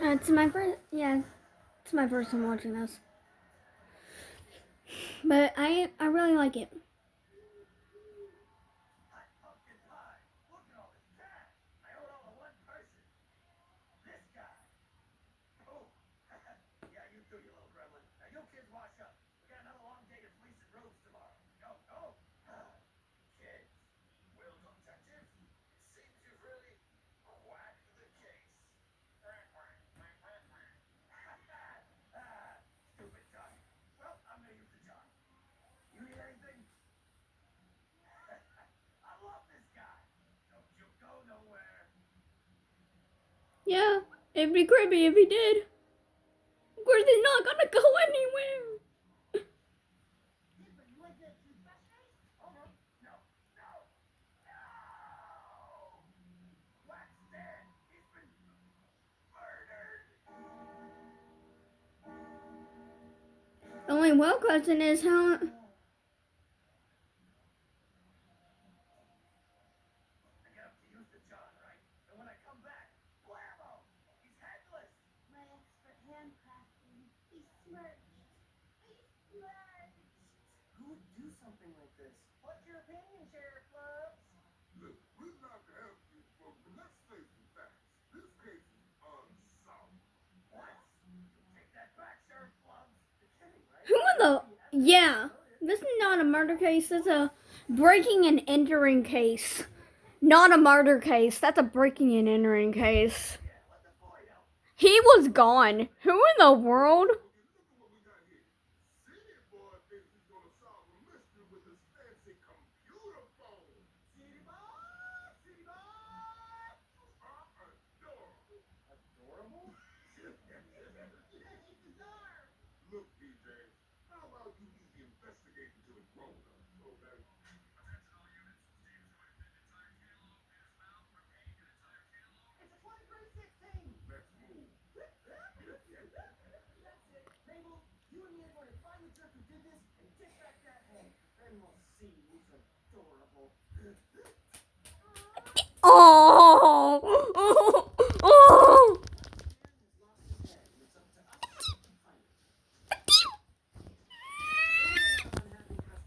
It's my first. Yeah, it's my first time watching this, but I really like it. Yeah, it'd be creepy if he did. Of course, he's not gonna go anywhere. The only real question is how. Who in the? Yeah, this is not a murder case. It's a breaking and entering case. Not a murder case. That's a breaking and entering case. He was gone. Who in the world? Oh.